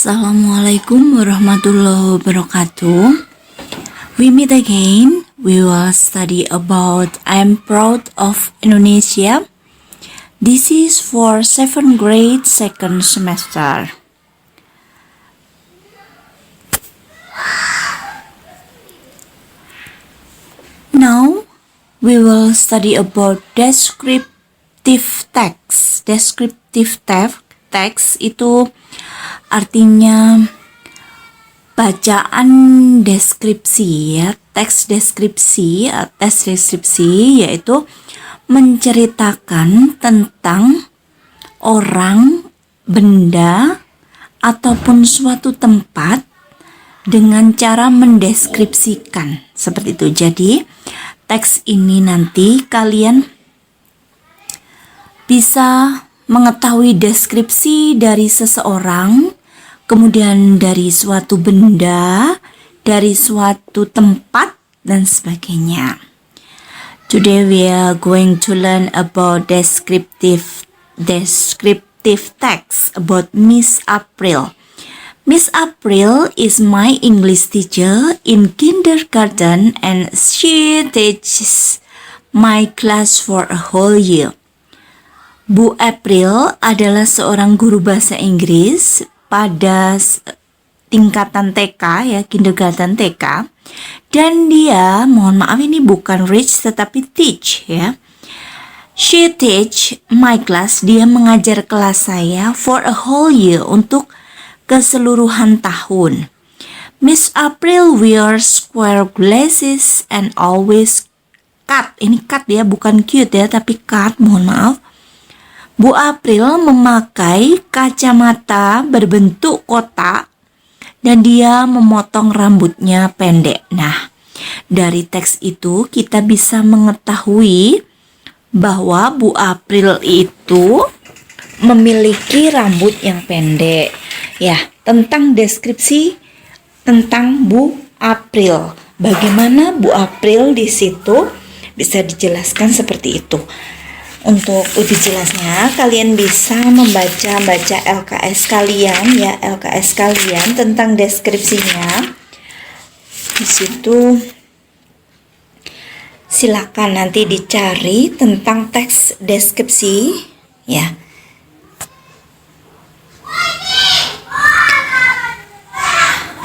Assalamualaikum warahmatullahi wabarakatuh. We meet again. We will study about I'm proud of Indonesia. This is for 7th grade second semester. Now we will study about descriptive text. Descriptive text itu artinya bacaan deskripsi ya, teks deskripsi yaitu menceritakan tentang orang, benda, ataupun suatu tempat dengan cara mendeskripsikan seperti itu. Jadi teks ini nanti kalian bisa mengetahui deskripsi dari seseorang, kemudian dari suatu benda, dari suatu tempat, dan sebagainya. Today we are going to learn about descriptive text about Miss April. Miss April is my English teacher in kindergarten and she teaches my class for a whole year. Bu April adalah seorang guru bahasa Inggris pada tingkatan TK ya, kindergarten TK, dan dia, mohon maaf ini bukan reach tetapi teach ya. She teach my class, dia mengajar kelas saya for a whole year, untuk keseluruhan tahun. Miss April wears square glasses and always cut. Ini cut ya, bukan cute ya, tapi cut, mohon maaf. Bu April memakai kacamata berbentuk kotak dan dia memotong rambutnya pendek. Nah, dari teks itu kita bisa mengetahui bahwa Bu April itu memiliki rambut yang pendek. Ya, tentang deskripsi tentang Bu April. Bagaimana Bu April di situ bisa dijelaskan seperti itu. Untuk lebih jelasnya, kalian bisa membaca LKS kalian ya, LKS kalian tentang deskripsinya. Di situ silakan nanti dicari tentang teks deskripsi ya.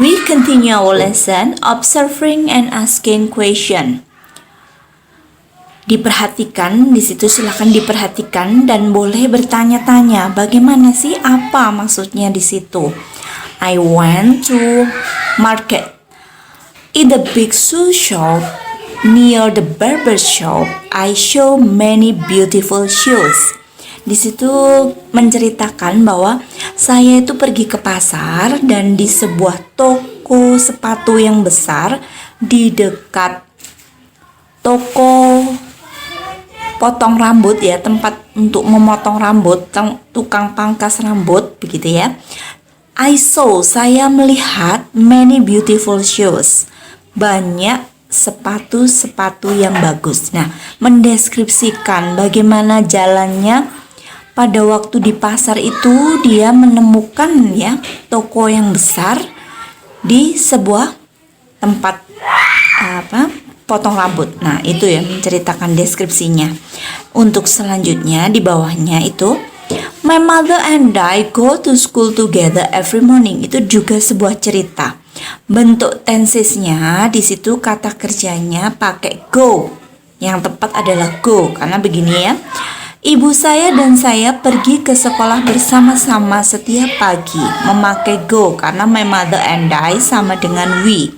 We continue our lesson observing and asking question. Diperhatikan, di situ silakan diperhatikan dan boleh bertanya-tanya, bagaimana sih, apa maksudnya di situ. I went to market. In the big shoe shop near the barber shop, I saw many beautiful shoes. Di situ menceritakan bahwa saya itu pergi ke pasar dan di sebuah toko sepatu yang besar di dekat toko potong rambut ya, tempat untuk memotong rambut, tukang pangkas rambut begitu ya. I saw, saya melihat many beautiful shoes, banyak sepatu-sepatu yang bagus. Nah, mendeskripsikan bagaimana jalannya pada waktu di pasar itu, dia menemukan ya toko yang besar di sebuah tempat potong rambut. Nah, itu ya menceritakan deskripsinya. Untuk selanjutnya di bawahnya itu, my mother and I go to school together every morning. Itu juga sebuah cerita. Bentuk tensesnya di situ kata kerjanya pakai go. Yang tepat adalah go, karena begini ya. Ibu saya dan saya pergi ke sekolah bersama-sama setiap pagi, memakai go karena my mother and I sama dengan we.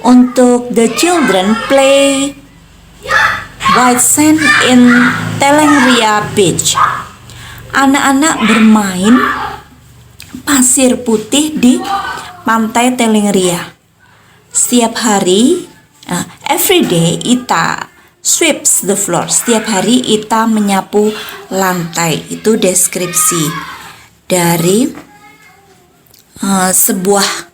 Untuk the children play white sand in Telengria Beach. Anak-anak bermain pasir putih di pantai Telengria. Setiap hari, every day Ita sweeps the floor. Setiap hari Ita menyapu lantai. Itu deskripsi dari sebuah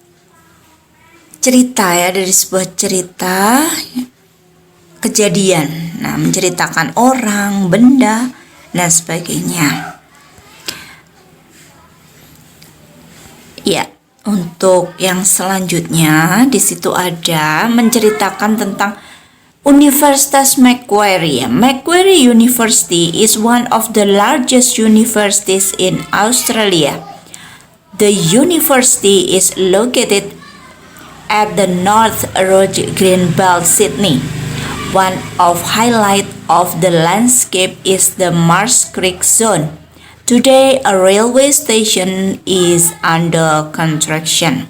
cerita ya, dari sebuah cerita kejadian. Nah, menceritakan orang, benda, dan sebagainya. Ya, Untuk yang selanjutnya di situ ada menceritakan tentang Universitas Macquarie. Macquarie University is one of the largest universities in Australia. The university is located at the North Road Greenbelt, Sydney. One of highlight of the landscape is the Marsh Creek Zone. Today, a railway station is under construction.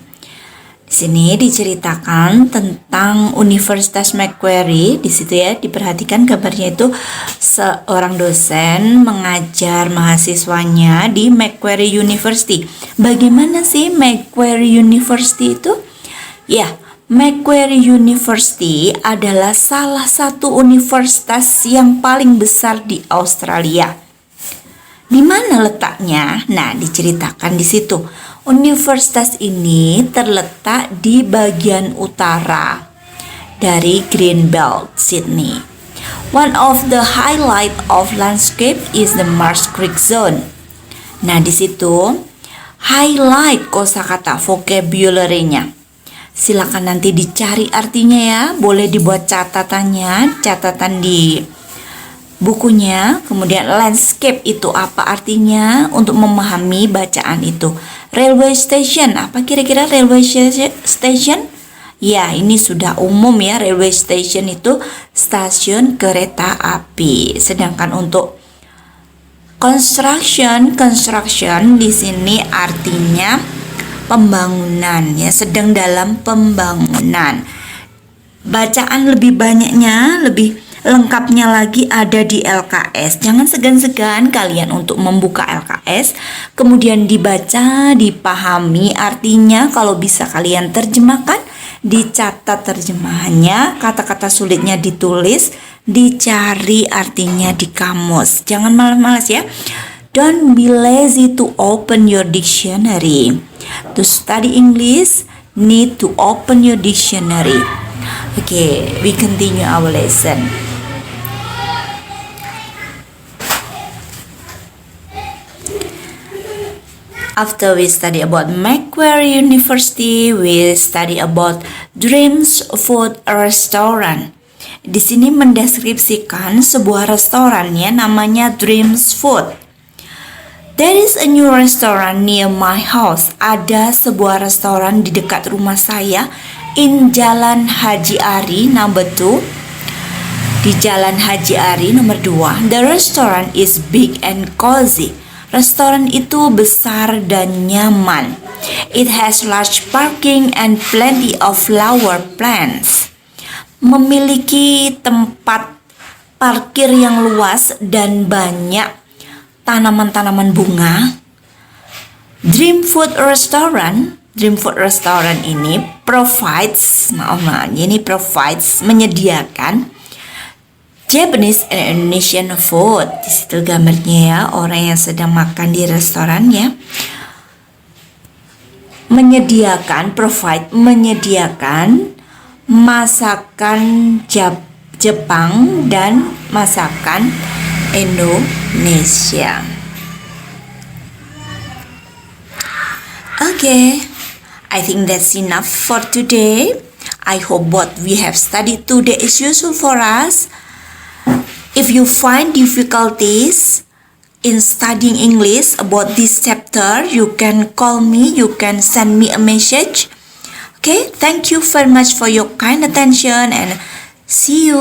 Di sini diceritakan tentang Universitas Macquarie. Di situ ya, diperhatikan gambarnya itu seorang dosen mengajar mahasiswanya di Macquarie University. Bagaimana sih Macquarie University itu? Ya, Macquarie University adalah salah satu universitas yang paling besar di Australia. Di mana letaknya? Nah, diceritakan di situ. Universitas ini terletak di bagian utara dari Greenbelt, Sydney. One of the highlight of landscape is the Marsh Creek Zone. Nah, di situ highlight kosakata vocabulary-nya. Silakan nanti dicari artinya ya. Boleh dibuat catatan di bukunya. Kemudian landscape itu apa artinya untuk memahami bacaan itu. Railway station, apa kira-kira railway station? Ya, ini sudah umum ya, railway station itu stasiun kereta api. Sedangkan untuk construction di sini artinya pembangunan ya, sedang dalam pembangunan. Bacaan lebih banyaknya, lebih lengkapnya lagi ada di LKS. Jangan segan-segan kalian untuk membuka LKS, kemudian dibaca, dipahami artinya. Kalau bisa kalian terjemahkan, dicatat terjemahannya, kata-kata sulitnya ditulis, dicari artinya di kamus. Jangan malas-malas ya. Don't be lazy to open your dictionary. To study English, need to open your dictionary. Okay, we continue our lesson. After we study about Macquarie University, we study about Dreams Food Restaurant. Di sini mendeskripsikan sebuah restoran ya, namanya Dreams Food. There is a new restaurant near my house. Ada sebuah restoran di dekat rumah saya in Jalan Haji Ari number 2. Di Jalan Haji Ari nomor 2. The restaurant is big and cozy. Restoran itu besar dan nyaman. It has large parking and plenty of flower plants. Memiliki tempat parkir yang luas dan banyak tanaman-tanaman bunga. Dream Food Restaurant ini provides menyediakan Japanese and Indonesian food. Di situ gambarnya ya, orang yang sedang makan di restoran ya. Menyediakan masakan Jepang dan masakan Indonesia. Okay, I think that's enough for today. I hope what we have studied today is useful for us. If you find difficulties in studying English about this chapter, you can call me, you can send me a message. Okay, thank you very much for your kind attention and see you.